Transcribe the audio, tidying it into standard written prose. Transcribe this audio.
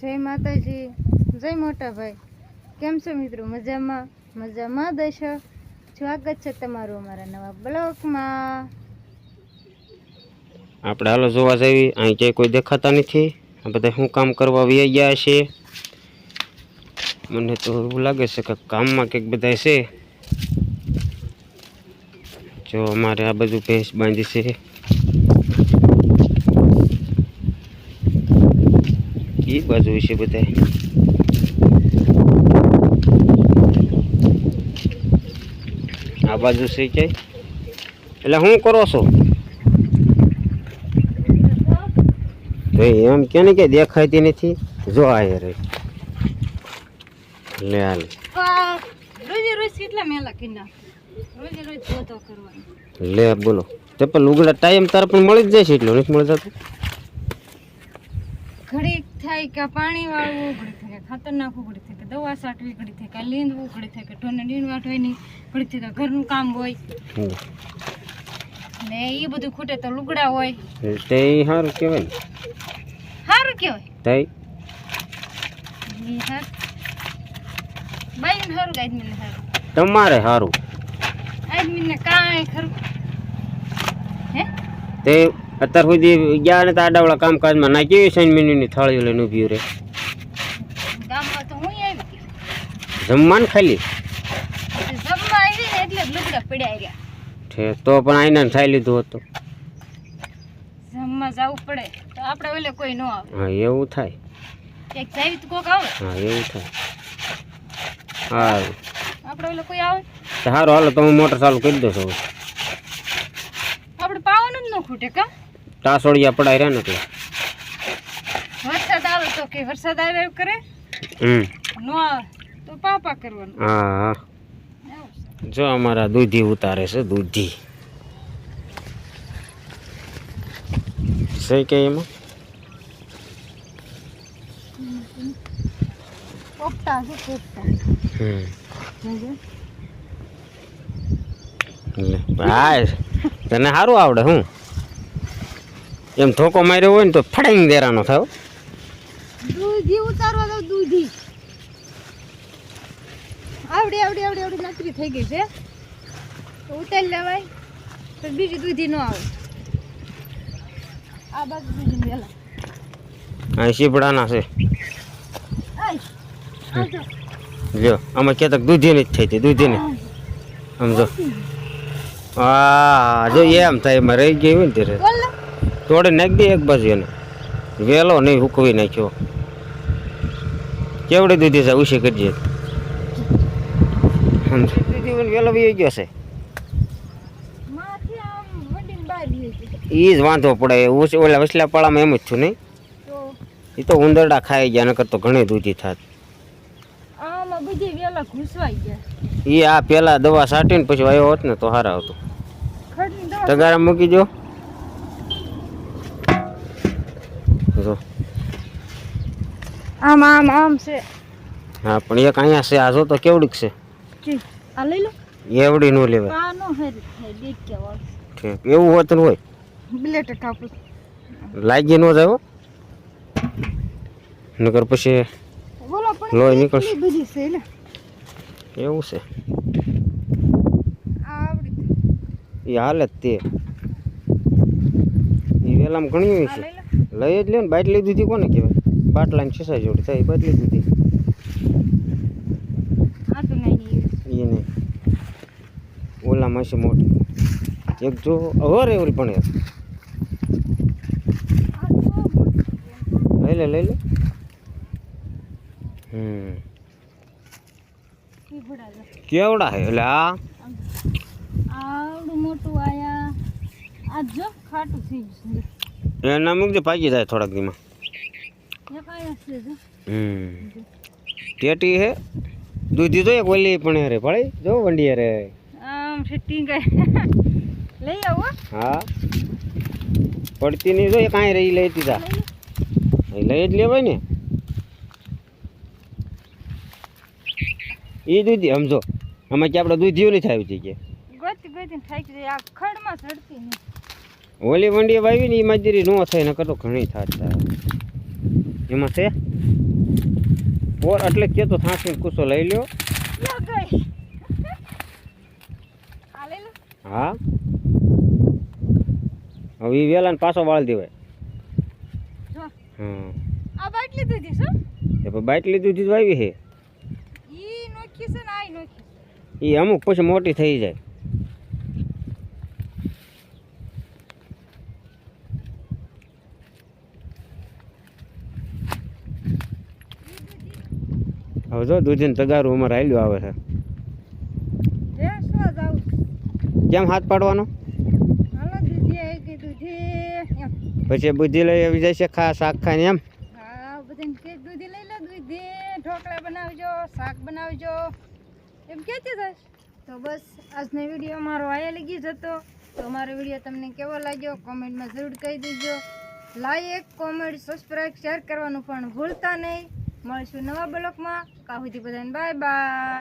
જય માતાજી, જય મોટા ભાઈ. કેમ છો મિત્રો? મજામાં? મજામાં દેશો. સ્વાગત છે તમારું અમારા નવા બ્લોગમાં. આપણે હાલો જોવા જઈએ. અહીં ક્યાંય કોઈ દેખાતા નથી. આ બધા શું કામ કરવા વહી ગયા છે? મને તો એવું લાગે છે કે કામમાં કંઈક બધા છે. જો અમારે આ બધું ભેંસ બાંધી છે. એ બાજુ છે બધા. આ બાજુ છે ક્યાંય? એટલે શું કરો છો? એમ કે ને કે દેખાતી નથી. જો આ રે લે હાલ રોજે રોજ કેટલા મેલા કિના રોજે રોજ ધોતો કરવાનો. લે બોલો તે પણ લુગડા ટાઈમ તાર પણ મળી જ જાય છે. એટલો નથી મળી જતું. ઘડીક થાય કે પાણી વાળવું, ઘડીક થાય કે ખાતર નાખવું, ઘડીક થાય કે દવા છાંટવી, ઘડીક થાય કે લીંદવું, ઘડીક થાય કે ઢોરને નીણ વાટવાની, ઘડીક થાય કે ઘરનું કામ હોય ને એ બધું ખૂટે તો લુગડા હોય. તે સારું કહેવાય ને. સારું કહેવાય. તઈ બાઈને સારું કે આદમીને સારું? તમારે સારું. આદમીને કાંઈ ખરું હે? તે અત્યાર સુધી ગયા ને આડાવડા કામકાજમાં ના કેવી છે મિનિટની થાળીઓ લઈને ઊભી રહે. ગામમાં તો હું આવી જમવાનું ખાલી જમવા આવી ને એટલે લુગડા પડ્યા રહ્યા. તો પણ આઈને ખાઈ લીધું હતું. જમવા જવું પડે તો આપણે ઓલે કોઈ ન આવે. હા એવું થાય. એક જાય તો કોક આવે. હા એવું થાય. હા આપણે ઓલે કોઈ આવે સારું હાલો તમે મોટર ચાલુ કરી દો છો. આપણે પાવાનું જ ન ખૂટે કા ટાસોડિયા પડાય રહ્યા ને એટલે વરસાદ આવે તો કે વરસાદ આવે એવું કરે. ન આવે તો પાપા કરવાનું. હા હા જો અમારા દૂધી ઉતારે છે. દૂધી સહી કે એમાં પોપટા છે પોપટા. હા તને સારું આવડે. હું એમ ધોકો માર્યો હોય ને તો ફડાઈને દેરાનો થાવ. દૂધી ઉતારવા દો. દૂધી આવડી આવડી આવડી આવડી નકરી થઈ ગઈ છે તો ઉતારી લેવાય તો બીજી દૂધી ન આવે. આ બાજુ દૂધી મેલા હા શીપડાના છે. જો આમાં ક્યાં તક દૂધી નથી થતી. દૂધી ને સમજો. હા જો એમ થાય એમાં રહી ગઈ હોય ને ત્યારે તોડે નાખી દે એક બાજુ. એને વેલો નહીં હુકવી નાખ્યો. કેવડી દૂધી છે ઉછી કરજે. દૂધી વેલો વી ગયો છે. એ જ વાંધો પડે. ઓલા વસલા પાળામાં એમ જ છું નહીં. એ તો ઉંદરડા ખાઈ ગયા. નકર તો ઘણી દૂધી થાત. એ આ પેલા દવા છાંટીને પછી આવ્યો હોત ને તો સારા આવતું. તગારા મૂકી દો. આમ આમ આમ છે. હા પણ એક અહીંયા છે. આ જો તો કેવડીક છે. આ લઈ લો. એવડી નો લેવાય. આ નો હેરી થાય દેખ્યા વાળ. ઠીક એવું હોત ને હોય બ્લેટ કાપું લાગી નો જાય. નકર પછી બોલો પણ લોહી નીકળશે. બધી છે ને એવું છે. આવડી એ હાલત તે એ વેલામાં ઘણી હોય છે. લઈ જ લે ને. બાટલી દૂધી કોને કહેવાય? બાટલાની છસા જોડી થાય બાટલી દૂધી. આ તો નહીં એ નહીં. ઓલામાં છે મોટી. એક જો અવર એવરી પણ લઈ લે લઈ લે. કેવડા હે એટલે આ આવડું મોટું આયા. આ જો ખાટું થઈ ગયું. એના મૂકજે પાકી જાય થોડાક દીમાં. ટેટી હે દૂધી તો એક ઓલી પણ રે પડે. જો વંડી રે આમ ફિટિંગ લઈ આવો. હા પડતી નહીં. જો કાંઈ રહી લઈ દીધા. લઈ જ લેવાય ને. એ દૂધી સમજો આમાં કે આપણે દૂધીઓ નથી આવી કે ગોતી ગોતી થાકી જાય. આ ખડમાં ચડતી નહીં. ઓલી વંડી વાવી ને એ મજૂરી ન થાય. ન કરતો ઘણી થાત એમાં છે. પોર એટલે કે તો થાંચીને કૂસો લઈ લ્યો. યો ગઈ આ લઈ લો. હા હવે ઈ વેલાને પાછો વાળી દેવાય. જો હા આ બાઈટ લીધી હતી શું? તે પછી બાઈટ લીધું દીધું આવી છે ઈ નોખી છે ને આઈ નોખી છે. એ અમુક પછી મોટી થઈ જાય. હવે જો દૂધીને તગારું અમારે હાલ્યું આવે છે. જે શું જાવ કેમ હાથ પાડવાનો? હાલો દૂધી આવી ગઈ દૂધી એમ. પછી બુદ્ધિ લઈ આવી જાય છે શાક ખાઈને એમ. હા બધાને કે દૂધી લઈ લો દૂધી ઢોકળા બનાવજો શાક બનાવજો એમ કહેતી જાય. તો બસ આજનો વિડીયો મારો આયા લગી જ હતો. તો મારો વિડીયો તમને કેવો લાગ્યો કોમેન્ટમાં જરૂર કહી દેજો. લાઈક કોમેન્ટ સબસ્ક્રાઈબ શેર કરવાનું પણ ભૂલતા નહીં. મળશું નવા બ્લોગમાં. કાહુથી બધાને બાય બાય.